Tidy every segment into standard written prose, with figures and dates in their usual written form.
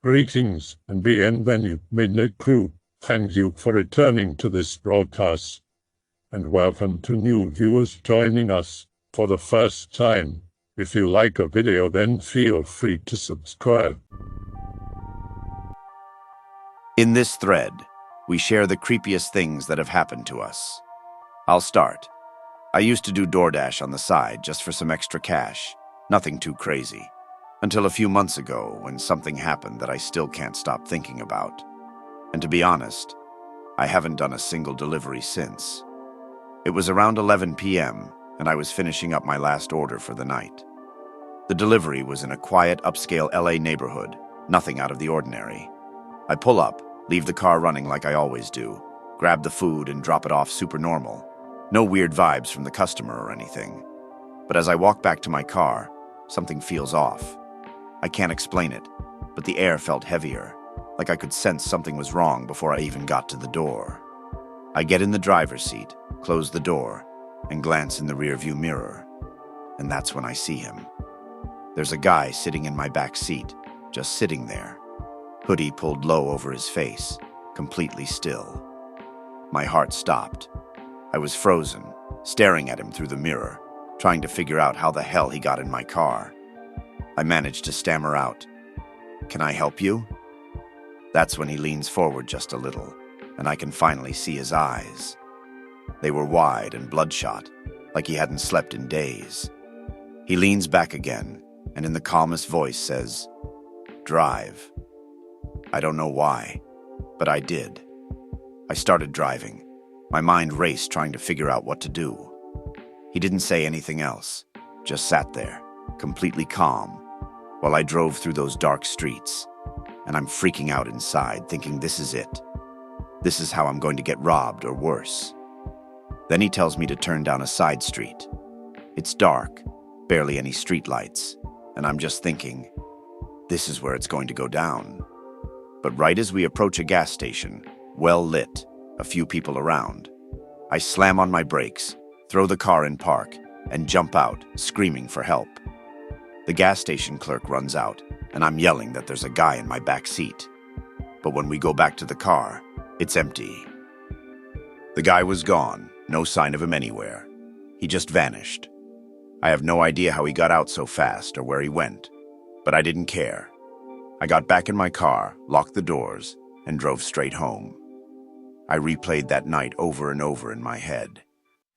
Greetings and bienvenue, Midnight Crew. Thank you for returning to this broadcast. And welcome to new viewers joining us for the first time. If you like a video, then feel free to subscribe. In this thread, we share the creepiest things that have happened to us. I'll start. I used to do DoorDash on the side just for some extra cash. Nothing too crazy. Until a few months ago when something happened that I still can't stop thinking about. And to be honest, I haven't done a single delivery since. It was around 11 p.m. and I was finishing up my last order for the night. The delivery was in a quiet, upscale LA neighborhood, nothing out of the ordinary. I pull up, leave the car running like I always do, grab the food and drop it off super normal. No weird vibes from the customer or anything. But as I walk back to my car, something feels off. I can't explain it, but the air felt heavier, like I could sense something was wrong before I even got to the door. I get in the driver's seat, close the door, and glance in the rearview mirror. And that's when I see him. There's a guy sitting in my back seat, just sitting there. Hoodie pulled low over his face, completely still. My heart stopped. I was frozen, staring at him through the mirror, trying to figure out how the hell he got in my car. I managed to stammer out, "Can I help you?" That's when he leans forward just a little, and I can finally see his eyes. They were wide and bloodshot, like he hadn't slept in days. He leans back again, and in the calmest voice says, "Drive." I don't know why, but I did. I started driving. My mind raced trying to figure out what to do. He didn't say anything else, just sat there, completely calm, while I drove through those dark streets. And I'm freaking out inside, thinking this is it. This is how I'm going to get robbed or worse. Then he tells me to turn down a side street. It's dark, barely any streetlights, and I'm just thinking, this is where it's going to go down. But right as we approach a gas station, well lit, a few people around, I slam on my brakes, throw the car in park, and jump out, screaming for help. The gas station clerk runs out, and I'm yelling that there's a guy in my back seat. But when we go back to the car, it's empty. The guy was gone, no sign of him anywhere. He just vanished. I have no idea how he got out so fast or where he went, but I didn't care. I got back in my car, locked the doors, and drove straight home. I replayed that night over and over in my head,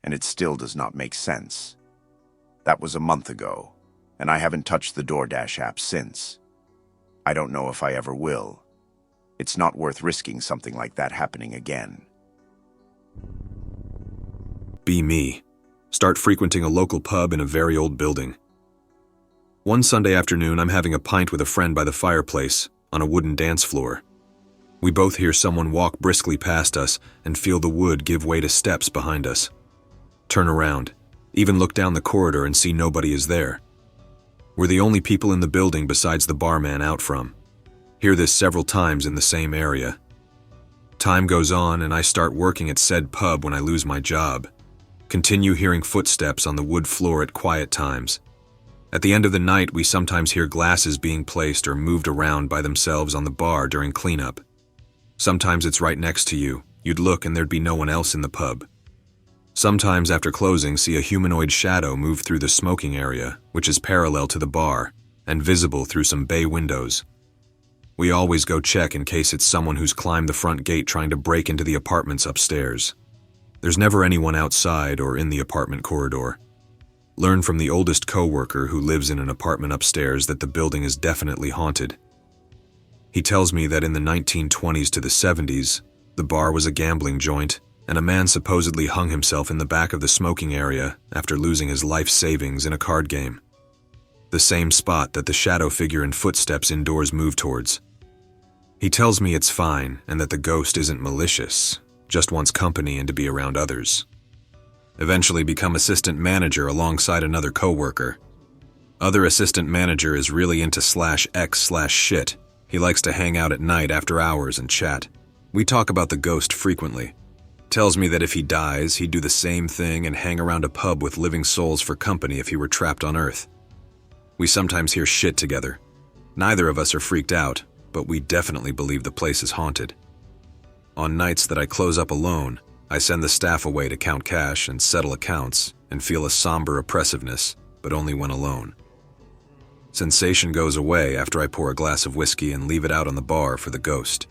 and it still does not make sense. That was a month ago, and I haven't touched the DoorDash app since. I don't know if I ever will. It's not worth risking something like that happening again. Be me. Start frequenting a local pub in a very old building. One Sunday afternoon, I'm having a pint with a friend by the fireplace on a wooden dance floor. We both hear someone walk briskly past us and feel the wood give way to steps behind us. Turn around, even look down the corridor and see nobody is there. We're the only people in the building besides the barman out from. Hear this several times in the same area. Time goes on and I start working at said pub when I lose my job. Continue hearing footsteps on the wood floor at quiet times. At the end of the night, we sometimes hear glasses being placed or moved around by themselves on the bar during cleanup. Sometimes it's right next to you. You'd look and there'd be no one else in the pub. Sometimes after closing, see a humanoid shadow move through the smoking area, which is parallel to the bar, and visible through some bay windows. We always go check in case it's someone who's climbed the front gate trying to break into the apartments upstairs. There's never anyone outside or in the apartment corridor. Learn from the oldest coworker who lives in an apartment upstairs that the building is definitely haunted. He tells me that in the 1920s to the 70s, the bar was a gambling joint, and a man supposedly hung himself in the back of the smoking area after losing his life savings in a card game. The same spot that the shadow figure and footsteps indoors move towards. He tells me it's fine and that the ghost isn't malicious, just wants company and to be around others. Eventually become assistant manager alongside another coworker. Other assistant manager is really into /X/shit. He likes to hang out at night after hours and chat. We talk about the ghost frequently. Tells me that if he dies, he'd do the same thing and hang around a pub with living souls for company if he were trapped on Earth. We sometimes hear shit together. Neither of us are freaked out, but we definitely believe the place is haunted. On nights that I close up alone, I send the staff away to count cash and settle accounts and feel a somber oppressiveness, but only when alone. Sensation goes away after I pour a glass of whiskey and leave it out on the bar for the ghost.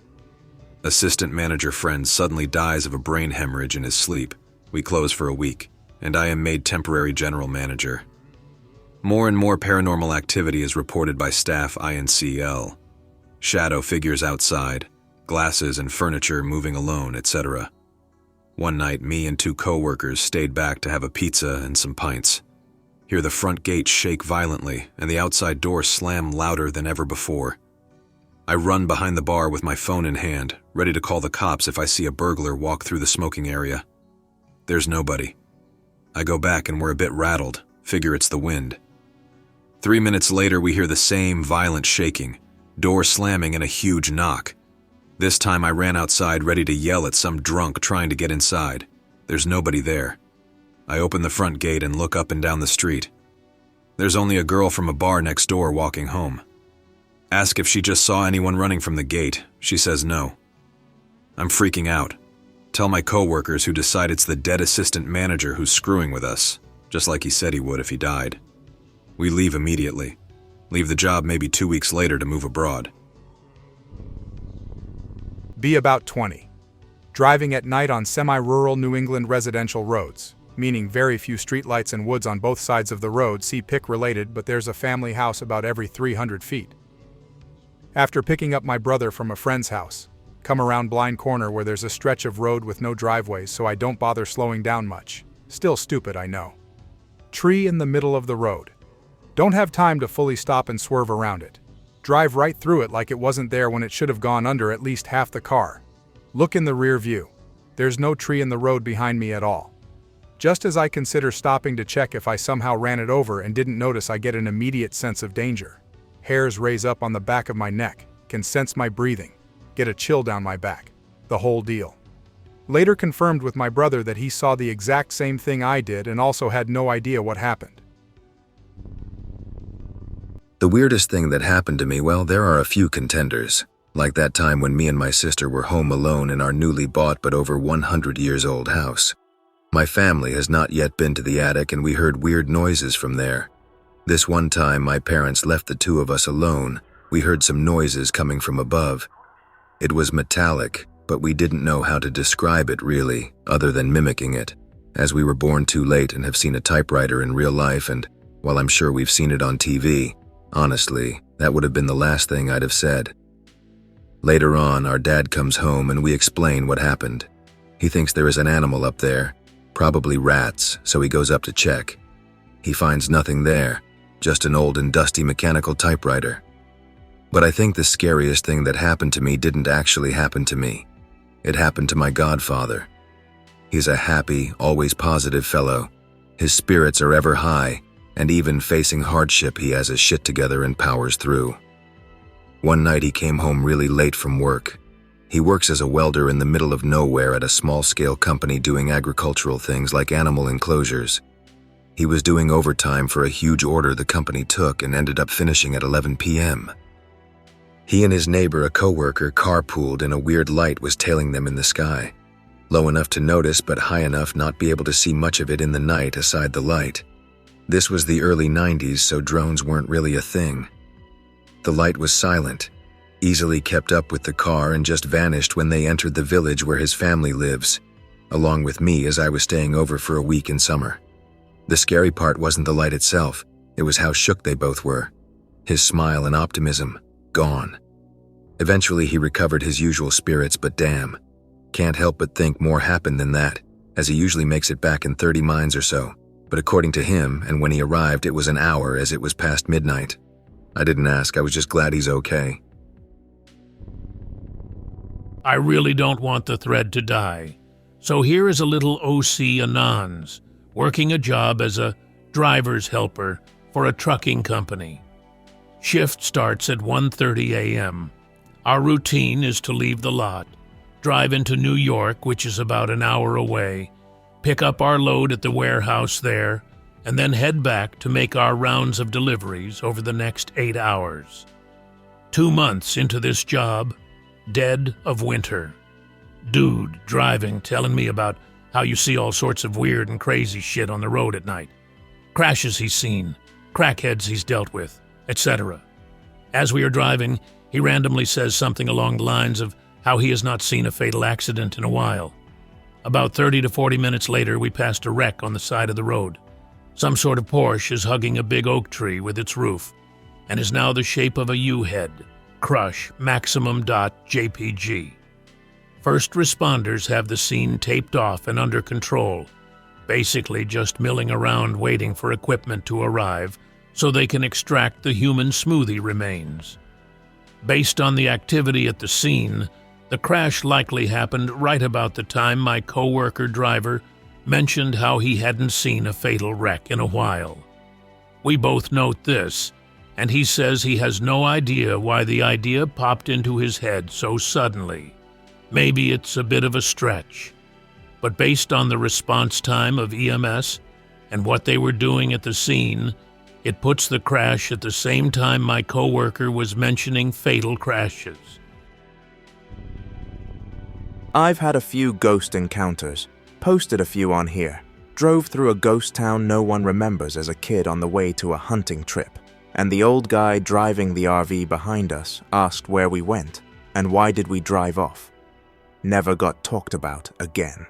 Assistant manager friend suddenly dies of a brain hemorrhage in his sleep. We close for a week, and I am made temporary general manager. More and more paranormal activity is reported by staff INCL. Shadow figures outside, glasses and furniture moving alone, etc. One night, me and 2 co-workers stayed back to have a pizza and some pints. Hear the front gate shake violently and the outside door slam louder than ever before. I run behind the bar with my phone in hand, ready to call the cops if I see a burglar walk through the smoking area. There's nobody. I go back and we're a bit rattled, figure it's the wind. 3 minutes later, we hear the same violent shaking, door slamming and a huge knock. This time I ran outside ready to yell at some drunk trying to get inside. There's nobody there. I open the front gate and look up and down the street. There's only a girl from a bar next door walking home. Ask if she just saw anyone running from the gate. She says no. I'm freaking out. Tell my co-workers, who decide it's the dead assistant manager who's screwing with us, just like he said he would if he died. We leave immediately. Leave the job maybe 2 weeks later to move abroad. Be about 20. Driving at night on semi-rural New England residential roads, meaning very few streetlights and woods on both sides of the road. See pic related, but there's a family house about every 300 feet. After picking up my brother from a friend's house, come around blind corner where there's a stretch of road with no driveways, so I don't bother slowing down much. Still stupid, I know. Tree in the middle of the road. Don't have time to fully stop and swerve around it. Drive right through it like it wasn't there when it should have gone under at least half the car. Look in the rear view. There's no tree in the road behind me at all. Just as I consider stopping to check if I somehow ran it over and didn't notice, I get an immediate sense of danger. Hairs raise up on the back of my neck, can sense my breathing, get a chill down my back. The whole deal. Later confirmed with my brother that he saw the exact same thing I did and also had no idea what happened. The weirdest thing that happened to me, well, there are a few contenders. Like that time when me and my sister were home alone in our newly bought but over 100 years old house. My family has not yet been to the attic and we heard weird noises from there. This one time my parents left the 2 of us alone. We heard some noises coming from above. It was metallic, but we didn't know how to describe it really, other than mimicking it, as we were born too late and have seen a typewriter in real life, and while I'm sure we've seen it on TV, honestly, that would have been the last thing I'd have said. Later on, our dad comes home and we explain what happened. He thinks there is an animal up there, probably rats, so he goes up to check. He finds nothing there, just an old and dusty mechanical typewriter. But I think the scariest thing that happened to me didn't actually happen to me. It happened to my godfather. He's a happy, always positive fellow. His spirits are ever high, and even facing hardship, he has his shit together and powers through. One night he came home really late from work. He works as a welder in the middle of nowhere at a small-scale company doing agricultural things like animal enclosures. He was doing overtime for a huge order the company took and ended up finishing at 11 p.m. He and his neighbor, a coworker, carpooled and a weird light was tailing them in the sky. Low enough to notice but high enough not be able to see much of it in the night aside the light. This was the early 90s, so drones weren't really a thing. The light was silent, easily kept up with the car, and just vanished when they entered the village where his family lives, along with me as I was staying over for a week in summer. The scary part wasn't the light itself, it was how shook they both were. His smile and optimism, gone. Eventually he recovered his usual spirits, but damn, can't help but think more happened than that, as he usually makes it back in 30 minutes or so. But according to him, and when he arrived, it was an hour as it was past midnight. I didn't ask, I was just glad he's okay. I really don't want the thread to die. So here is a little OC anons, working a job as a driver's helper for a trucking company. Shift starts at 1:30 a.m. Our routine is to leave the lot, drive into New York, which is about an hour away, pick up our load at the warehouse there, and then head back to make our rounds of deliveries over the next 8 hours. 2 months into this job, dead of winter. Dude driving, telling me about how you see all sorts of weird and crazy shit on the road at night. Crashes he's seen, crackheads he's dealt with, etc. As we are driving, he randomly says something along the lines of how he has not seen a fatal accident in a while. About 30 to 40 minutes later, we passed a wreck on the side of the road. Some sort of Porsche is hugging a big oak tree with its roof and is now the shape of a U-head, crush maximum.jpg. First responders have the scene taped off and under control, basically just milling around waiting for equipment to arrive so they can extract the human smoothie remains. Based on the activity at the scene, the crash likely happened right about the time my co-worker driver mentioned how he hadn't seen a fatal wreck in a while. We both note this, and he says he has no idea why the idea popped into his head so suddenly. Maybe it's a bit of a stretch, but based on the response time of EMS and what they were doing at the scene, it puts the crash at the same time my coworker was mentioning fatal crashes. I've had a few ghost encounters, posted a few on here, drove through a ghost town no one remembers as a kid on the way to a hunting trip, and the old guy driving the RV behind us asked where we went and why did we drive off. Never got talked about again.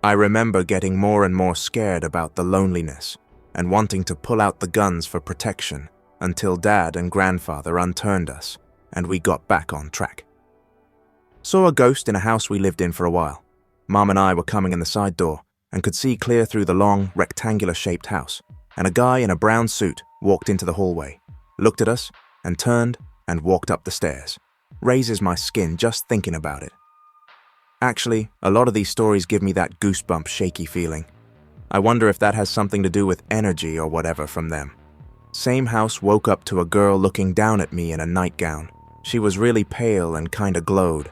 I remember getting more and more scared about the loneliness and wanting to pull out the guns for protection until Dad and Grandfather unturned us and we got back on track. Saw a ghost in a house we lived in for a while. Mom and I were coming in the side door and could see clear through the long, rectangular-shaped house, and a guy in a brown suit walked into the hallway, looked at us, and turned and walked up the stairs. Raises my skin just thinking about it. Actually, a lot of these stories give me that goosebump shaky feeling. I wonder if that has something to do with energy or whatever from them. Same house woke up to a girl looking down at me in a nightgown. She was really pale and kinda glowed.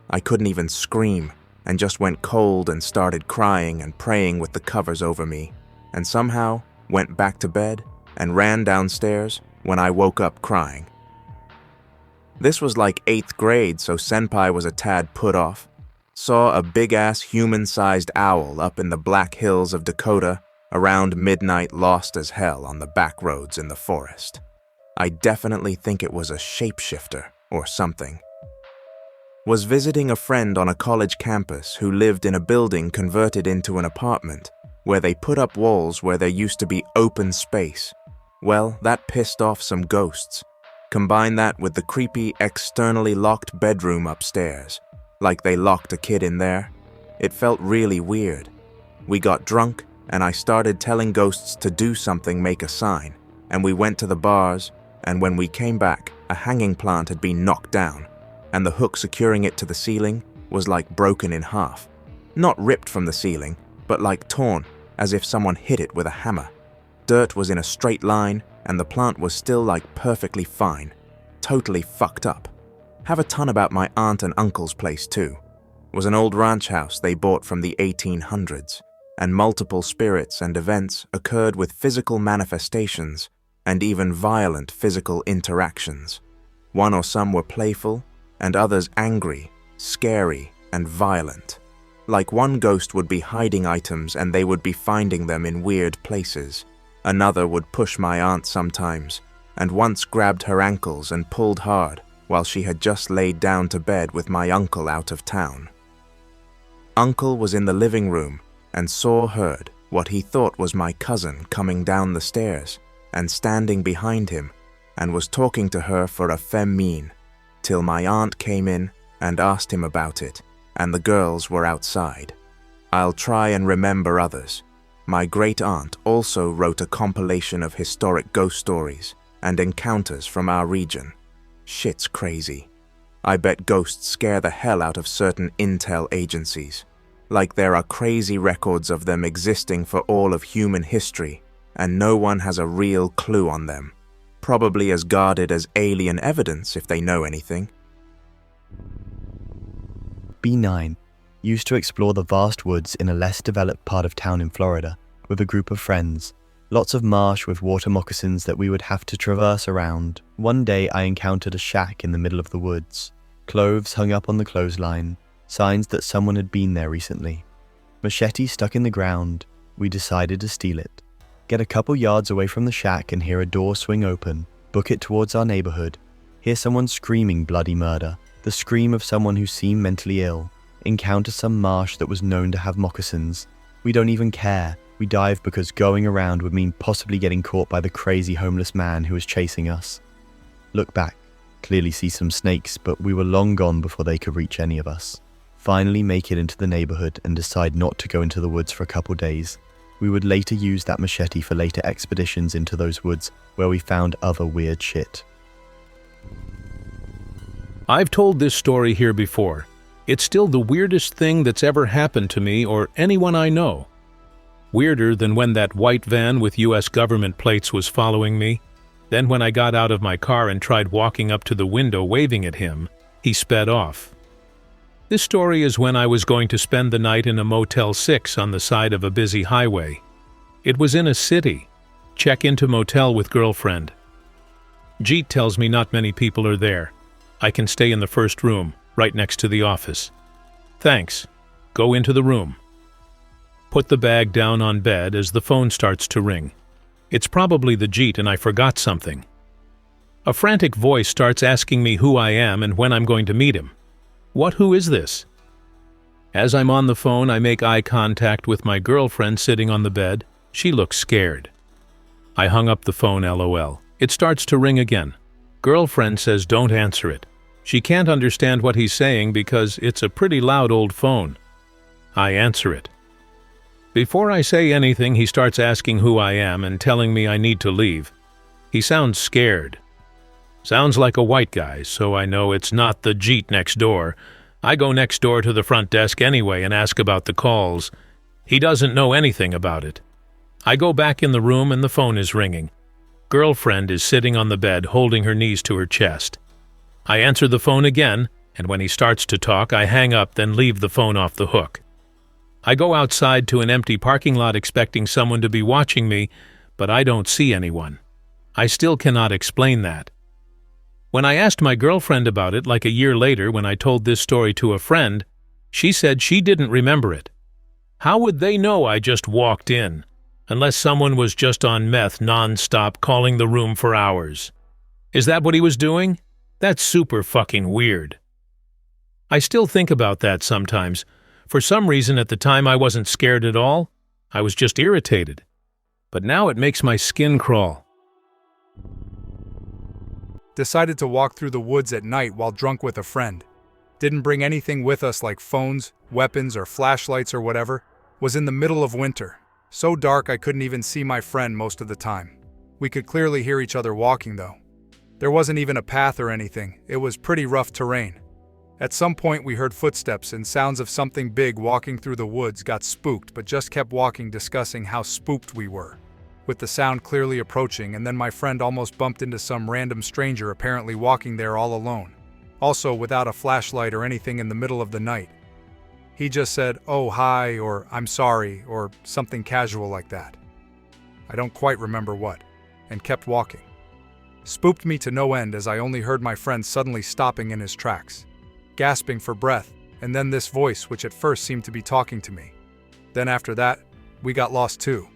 I couldn't even scream and just went cold and started crying and praying with the covers over me, and somehow went back to bed and ran downstairs when I woke up crying. This was like 8th grade, so Senpai was a tad put off. Saw a big-ass human-sized owl up in the Black Hills of Dakota around midnight, lost as hell on the back roads in the forest. I definitely think it was a shapeshifter or something. Was visiting a friend on a college campus who lived in a building converted into an apartment where they put up walls where there used to be open space. Well, that pissed off some ghosts. Combine that with the creepy, externally locked bedroom upstairs, like they locked a kid in there. It felt really weird. We got drunk, and I started telling ghosts to do something, make a sign, and we went to the bars, and when we came back, a hanging plant had been knocked down, and the hook securing it to the ceiling was like broken in half. Not ripped from the ceiling, but like torn, as if someone hit it with a hammer. Dirt was in a straight line, and the plant was still like perfectly fine. Totally fucked up. Have a ton about my aunt and uncle's place too. Was an old ranch house they bought from the 1800s, and multiple spirits and events occurred with physical manifestations and even violent physical interactions. One or some were playful, and others angry, scary, and violent. Like one ghost would be hiding items and they would be finding them in weird places. Another would push my aunt sometimes, and once grabbed her ankles and pulled hard while she had just laid down to bed with my uncle out of town. Uncle was in the living room and heard what he thought was my cousin coming down the stairs and standing behind him, and was talking to her for a femme, till my aunt came in and asked him about it, and the girls were outside. I'll try and remember others. My great-aunt also wrote a compilation of historic ghost stories and encounters from our region. Shit's crazy. I bet ghosts scare the hell out of certain intel agencies. Like there are crazy records of them existing for all of human history, and no one has a real clue on them. Probably as guarded as alien evidence if they know anything. B9 used to explore the vast woods in a less developed part of town in Florida with a group of friends. Lots of marsh with water moccasins that we would have to traverse around. One day I encountered a shack in the middle of the woods. Clothes hung up on the clothesline, signs that someone had been there recently. Machete stuck in the ground. We decided to steal it. Get a couple yards away from the shack and hear a door swing open. Book it towards our neighborhood. Hear someone screaming bloody murder. The scream of someone who seemed mentally ill. Encounter some marsh that was known to have moccasins. We don't even care. We dive because going around would mean possibly getting caught by the crazy homeless man who was chasing us. Look back. Clearly see some snakes, but we were long gone before they could reach any of us. Finally make it into the neighborhood and decide not to go into the woods for a couple days. We would later use that machete for later expeditions into those woods where we found other weird shit. I've told this story here before. It's still the weirdest thing that's ever happened to me or anyone I know. Weirder than when that white van with US government plates was following me. Then when I got out of my car and tried walking up to the window waving at him, he sped off. This story is when I was going to spend the night in a Motel 6 on the side of a busy highway. It was in a city. Check into motel with girlfriend. Jeet tells me not many people are there. I can stay in the first room, right next to the office. Thanks. Go into the room. Put the bag down on bed as the phone starts to ring. It's probably the Jeet and I forgot something. A frantic voice starts asking me who I am and when I'm going to meet him. Who is this? As I'm on the phone, I make eye contact with my girlfriend sitting on the bed. She looks scared. I hung up the phone, LOL. It starts to ring again. Girlfriend says don't answer it. She can't understand what he's saying because it's a pretty loud old phone. I answer it. Before I say anything, he starts asking who I am and telling me I need to leave. He sounds scared. Sounds like a white guy, so I know it's not the Jeet next door. I go next door to the front desk anyway and ask about the calls. He doesn't know anything about it. I go back in the room and the phone is ringing. Girlfriend is sitting on the bed holding her knees to her chest. I answer the phone again, and when he starts to talk, I hang up, then leave the phone off the hook. I go outside to an empty parking lot expecting someone to be watching me, but I don't see anyone. I still cannot explain that. When I asked my girlfriend about it, like a year later when I told this story to a friend, she said she didn't remember it. How would they know I just walked in? Unless someone was just on meth non-stop calling the room for hours. Is that what he was doing? That's super fucking weird. I still think about that sometimes. For some reason at the time I wasn't scared at all. I was just irritated. But now it makes my skin crawl. Decided to walk through the woods at night while drunk with a friend. Didn't bring anything with us like phones, weapons, or flashlights or whatever. Was in the middle of winter. So dark I couldn't even see my friend most of the time. We could clearly hear each other walking though. There wasn't even a path or anything. It was pretty rough terrain. At some point we heard footsteps and sounds of something big walking through the woods, got spooked but just kept walking, discussing how spooked we were. With the sound clearly approaching, and then my friend almost bumped into some random stranger apparently walking there all alone. Also without a flashlight or anything in the middle of the night. He just said, "Oh, hi," or "I'm sorry," or something casual like that. I don't quite remember what, and kept walking. Spooked me to no end as I only heard my friend suddenly stopping in his tracks, gasping for breath, and then this voice which at first seemed to be talking to me. Then after that, we got lost too.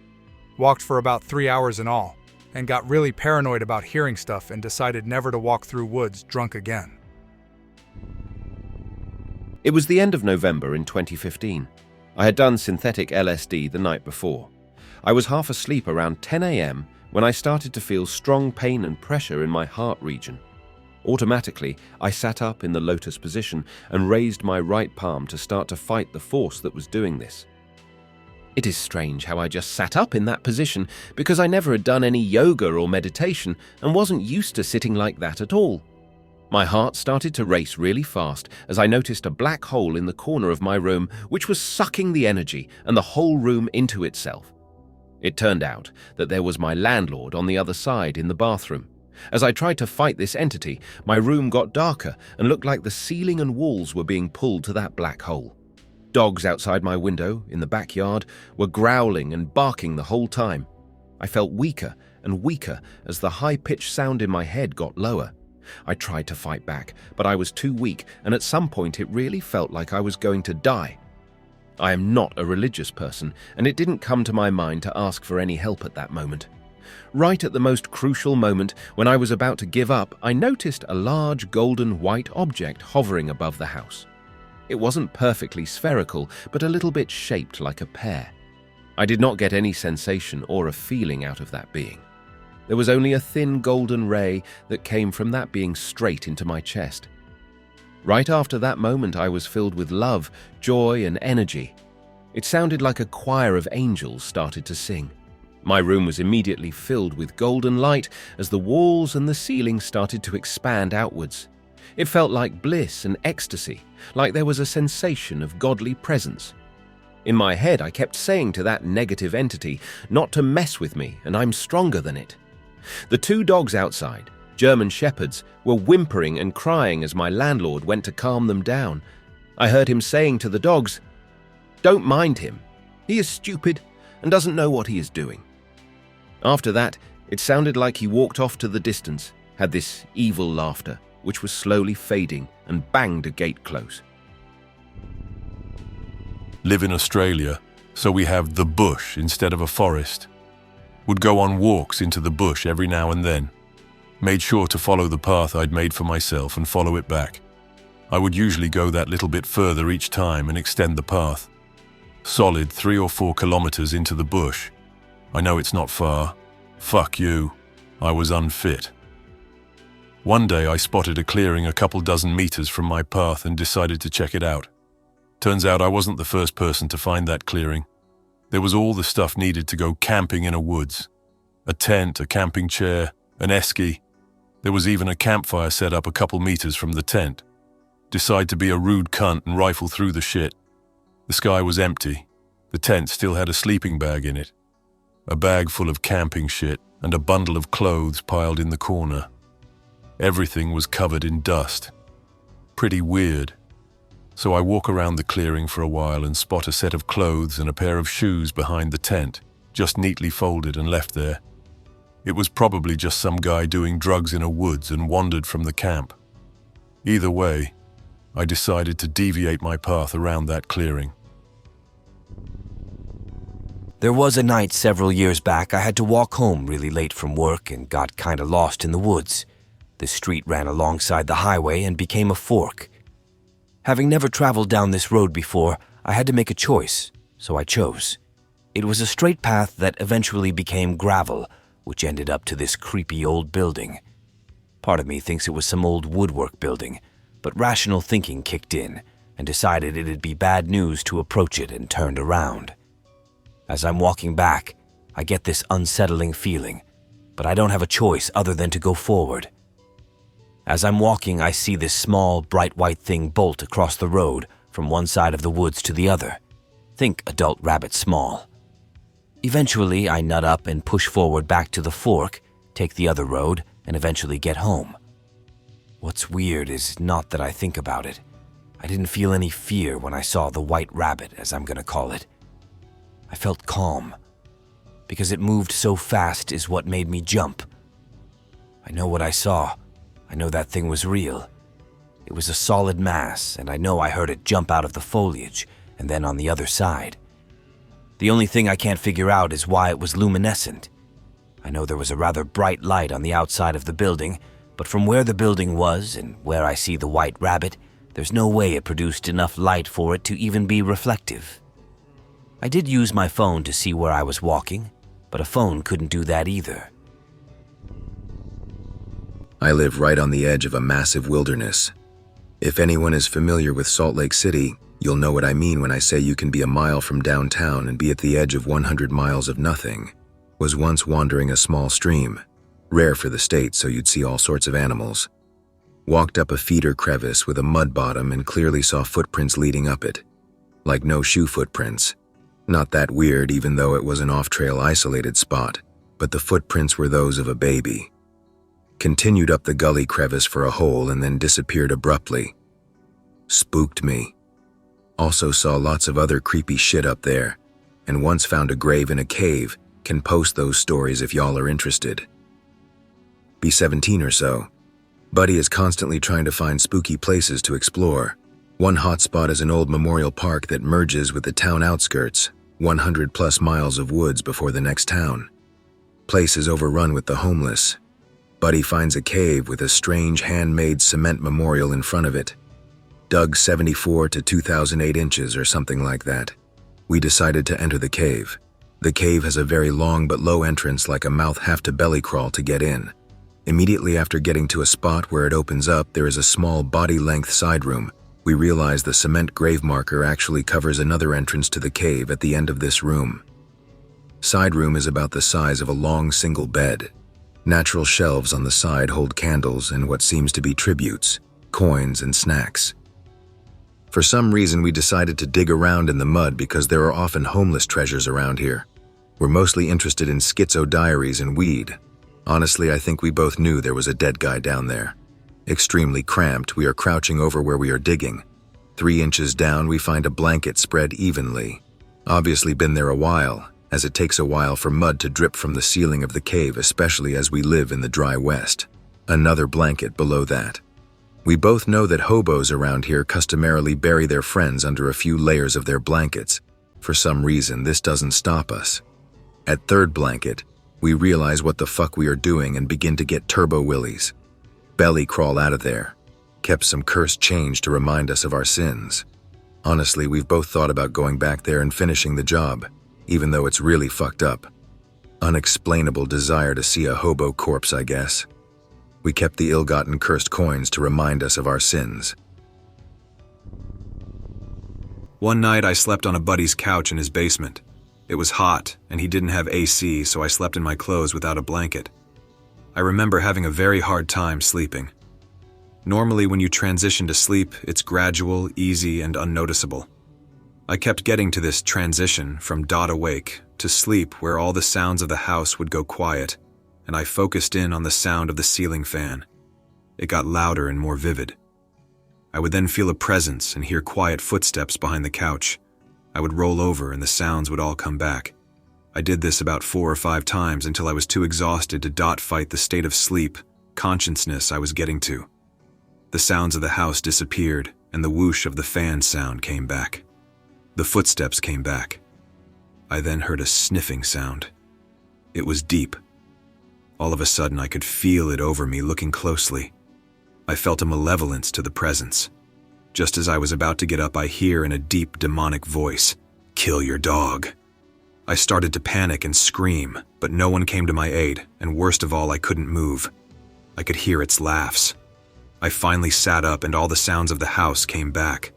Walked for about 3 hours in all, and got really paranoid about hearing stuff and decided never to walk through woods drunk again. It was the end of November in 2015. I had done synthetic LSD the night before. I was half asleep around 10 a.m. when I started to feel strong pain and pressure in my heart region. Automatically, I sat up in the lotus position and raised my right palm to start to fight the force that was doing this. It is strange how I just sat up in that position because I never had done any yoga or meditation and wasn't used to sitting like that at all. My heart started to race really fast as I noticed a black hole in the corner of my room which was sucking the energy and the whole room into itself. It turned out that there was my landlord on the other side in the bathroom. As I tried to fight this entity, my room got darker and looked like the ceiling and walls were being pulled to that black hole. Dogs outside my window, in the backyard, were growling and barking the whole time. I felt weaker and weaker as the high-pitched sound in my head got lower. I tried to fight back, but I was too weak, and at some point it really felt like I was going to die. I am not a religious person, and it didn't come to my mind to ask for any help at that moment. Right at the most crucial moment, when I was about to give up, I noticed a large golden white object hovering above the house. It wasn't perfectly spherical, but a little bit shaped like a pear. I did not get any sensation or a feeling out of that being. There was only a thin golden ray that came from that being straight into my chest. Right after that moment, I was filled with love, joy, and energy. It sounded like a choir of angels started to sing. My room was immediately filled with golden light as the walls and the ceiling started to expand outwards. It felt like bliss and ecstasy, like there was a sensation of godly presence. In my head, I kept saying to that negative entity not to mess with me, and I'm stronger than it. The 2 dogs outside, German shepherds, were whimpering and crying as my landlord went to calm them down. I heard him saying to the dogs, "Don't mind him. He is stupid and doesn't know what he is doing." After that, it sounded like he walked off to the distance, had this evil laughter, which was slowly fading, and banged a gate close. Live in Australia, so we have the bush instead of a forest. Would go on walks into the bush every now and then. Made sure to follow the path I'd made for myself and follow it back. I would usually go that little bit further each time and extend the path. Solid 3 or 4 kilometers into the bush. I know it's not far. Fuck you. I was unfit. One day I spotted a clearing a couple dozen meters from my path and decided to check it out. Turns out I wasn't the first person to find that clearing. There was all the stuff needed to go camping in a woods. A tent, a camping chair, an esky. There was even a campfire set up a couple meters from the tent. Decide to be a rude cunt and rifle through the shit. The sky was empty. The tent still had a sleeping bag in it. A bag full of camping shit and a bundle of clothes piled in the corner. Everything was covered in dust. Pretty weird. So I walk around the clearing for a while and spot a set of clothes and a pair of shoes behind the tent, just neatly folded and left there. It was probably just some guy doing drugs in a woods and wandered from the camp. Either way, I decided to deviate my path around that clearing. There was a night several years back I had to walk home really late from work and got kinda lost in the woods. The street ran alongside the highway and became a fork. Having never traveled down this road before, I had to make a choice, so I chose. It was a straight path that eventually became gravel, which ended up to this creepy old building. Part of me thinks it was some old woodwork building, but rational thinking kicked in and decided it'd be bad news to approach it and turned around. As I'm walking back, I get this unsettling feeling, but I don't have a choice other than to go forward. As I'm walking, I see this small, bright white thing bolt across the road from one side of the woods to the other. Think adult rabbit small. Eventually, I nut up and push forward back to the fork, take the other road, and eventually get home. What's weird is not that I think about it. I didn't feel any fear when I saw the white rabbit, as I'm gonna call it. I felt calm. Because it moved so fast is what made me jump. I know what I saw. I know that thing was real. It was a solid mass, and I know I heard it jump out of the foliage, and then on the other side. The only thing I can't figure out is why it was luminescent. I know there was a rather bright light on the outside of the building, but from where the building was and where I see the white rabbit, there's no way it produced enough light for it to even be reflective. I did use my phone to see where I was walking, but a phone couldn't do that either. I live right on the edge of a massive wilderness. If anyone is familiar with Salt Lake City, you'll know what I mean when I say you can be a mile from downtown and be at the edge of 100 miles of nothing. Was once wandering a small stream, rare for the state, so you'd see all sorts of animals. Walked up a feeder crevice with a mud bottom and clearly saw footprints leading up it. Like no shoe footprints. Not that weird even though it was an off-trail isolated spot, but the footprints were those of a baby. Continued up the gully crevice for a hole and then disappeared abruptly. Spooked me. Also saw lots of other creepy shit up there, and once found a grave in a cave, can post those stories if y'all are interested. Be 17 or so. Buddy is constantly trying to find spooky places to explore. One hotspot is an old memorial park that merges with the town outskirts, 100 plus miles of woods before the next town. Place is overrun with the homeless. Buddy finds a cave with a strange handmade cement memorial in front of it. Dug 74 to 2008 inches or something like that. We decided to enter the cave. The cave has a very long but low entrance, like a mouth have to belly crawl to get in. Immediately after getting to a spot where it opens up, there is a small body-length side room. We realize the cement grave marker actually covers another entrance to the cave at the end of this room. Side room is about the size of a long single bed. Natural shelves on the side hold candles and what seems to be tributes, coins and snacks. For some reason, we decided to dig around in the mud because there are often homeless treasures around here. We're mostly interested in schizo diaries and weed. Honestly, I think we both knew there was a dead guy down there. Extremely cramped, we are crouching over where we are digging. 3 inches down, we find a blanket spread evenly. Obviously been there a while, as it takes a while for mud to drip from the ceiling of the cave, especially as we live in the dry west. Another blanket below that. We both know that hobos around here customarily bury their friends under a few layers of their blankets. For some reason, this doesn't stop us. At third blanket, we realize what the fuck we are doing and begin to get turbo willies. Belly crawl out of there. Kept some cursed change to remind us of our sins. Honestly, we've both thought about going back there and finishing the job, even though it's really fucked up. Unexplainable desire to see a hobo corpse, I guess. We kept the ill-gotten cursed coins to remind us of our sins. One night I slept on a buddy's couch in his basement. It was hot, and he didn't have AC, so I slept in my clothes without a blanket. I remember having a very hard time sleeping. Normally, when you transition to sleep, it's gradual, easy, and unnoticeable. I kept getting to this transition from dot awake to sleep where all the sounds of the house would go quiet, and I focused in on the sound of the ceiling fan. It got louder and more vivid. I would then feel a presence and hear quiet footsteps behind the couch. I would roll over and the sounds would all come back. I did this about 4 or 5 times until I was too exhausted to dot fight the state of sleep, consciousness I was getting to. The sounds of the house disappeared and the whoosh of the fan sound came back. The footsteps came back. I then heard a sniffing sound. It was deep. All of a sudden I could feel it over me looking closely. I felt a malevolence to the presence. Just as I was about to get up, I hear in a deep demonic voice, "Kill your dog." I started to panic and scream, but no one came to my aid, and worst of all, I couldn't move. I could hear its laughs. I finally sat up and all the sounds of the house came back.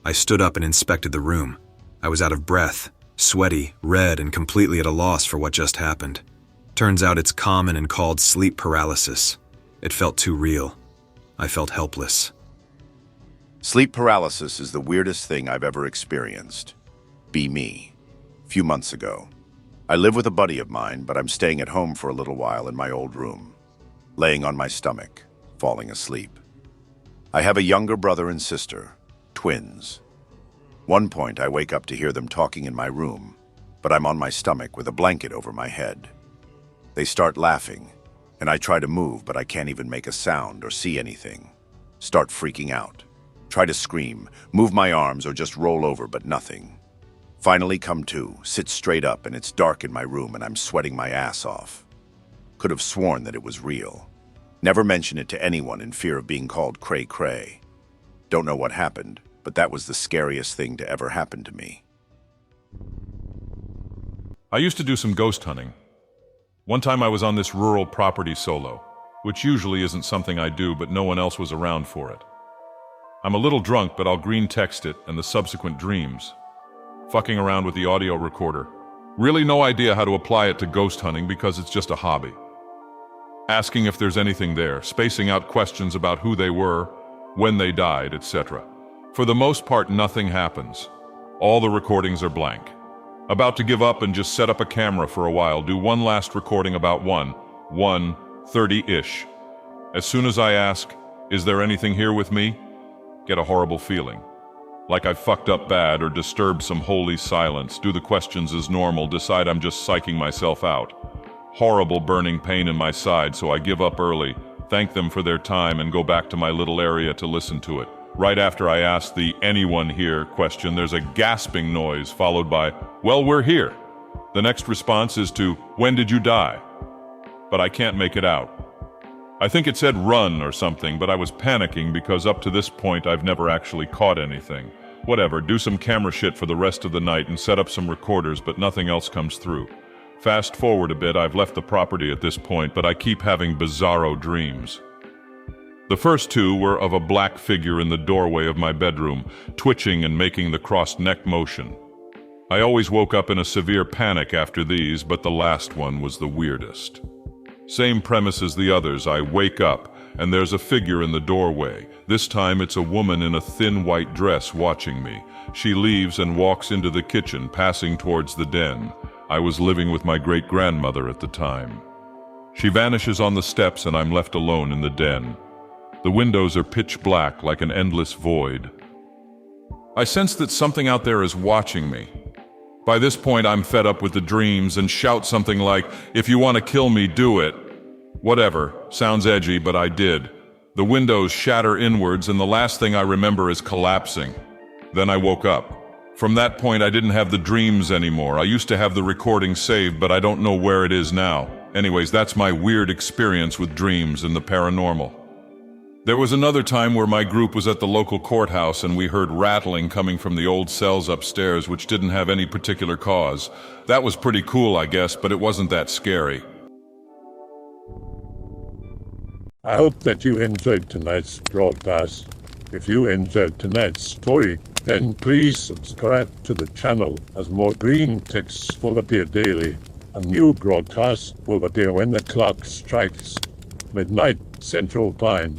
I stood up and inspected the room. I was out of breath, sweaty, red, and completely at a loss for what just happened. Turns out it's common and called sleep paralysis. It felt too real. I felt helpless. Sleep paralysis is the weirdest thing I've ever experienced. Be me. Few months ago. I live with a buddy of mine, but I'm staying at home for a little while in my old room, laying on my stomach, falling asleep. I have a younger brother and sister, twins. One point I wake up to hear them talking in my room, but I'm on my stomach with a blanket over my head. They start laughing, and I try to move, but I can't even make a sound or see anything. Start freaking out. Try to scream, move my arms, or just roll over, but nothing. Finally come to, sit straight up, and it's dark in my room and I'm sweating my ass off. Could have sworn that it was real. Never mention it to anyone in fear of being called cray-cray. Don't know what happened, but that was the scariest thing to ever happen to me. I used to do some ghost hunting. One time I was on this rural property solo, which usually isn't something I do, but no one else was around for it. I'm a little drunk, but I'll Greentext it and the subsequent dreams. Fucking around with the audio recorder. Really no idea how to apply it to ghost hunting because it's just a hobby. Asking if there's anything there, spacing out questions about who they were, when they died, etc. For the most part, nothing happens. All the recordings are blank. About to give up and just set up a camera for a while, do one last recording about 1:30-ish. As soon as I ask, "Is there anything here with me?" get a horrible feeling. Like I fucked up bad or disturbed some holy silence, do the questions as normal, decide I'm just psyching myself out. Horrible burning pain in my side, so I give up early, thank them for their time, and go back to my little area to listen to it. Right after I ask the "anyone here" question, there's a gasping noise followed by, "Well, we're here." The next response is to, "When did you die?" But I can't make it out. I think it said "run" or something, but I was panicking because up to this point I've never actually caught anything. Whatever, do some camera shit for the rest of the night and set up some recorders, but nothing else comes through. Fast forward a bit, I've left the property at this point, but I keep having bizarro dreams. The first two were of a black figure in the doorway of my bedroom, twitching and making the crossed neck motion. I always woke up in a severe panic after these, but the last one was the weirdest. Same premise as the others, I wake up, and there's a figure in the doorway. This time it's a woman in a thin white dress watching me. She leaves and walks into the kitchen, passing towards the den. I was living with my great-grandmother at the time. She vanishes on the steps and I'm left alone in the den. The windows are pitch black, like an endless void. I sense that something out there is watching me. By this point, I'm fed up with the dreams and shout something like, "If you want to kill me, do it." Whatever, sounds edgy, but I did. The windows shatter inwards and the last thing I remember is collapsing. Then I woke up. From that point, I didn't have the dreams anymore. I used to have the recording saved, but I don't know where it is now. Anyways, that's my weird experience with dreams and the paranormal. There was another time where my group was at the local courthouse and we heard rattling coming from the old cells upstairs, which didn't have any particular cause. That was pretty cool, I guess, but it wasn't that scary. I hope that you enjoyed tonight's broadcast. If you enjoyed tonight's story, then please subscribe to the channel, as more Greentext will appear daily. A new broadcast will appear when the clock strikes midnight Central Time.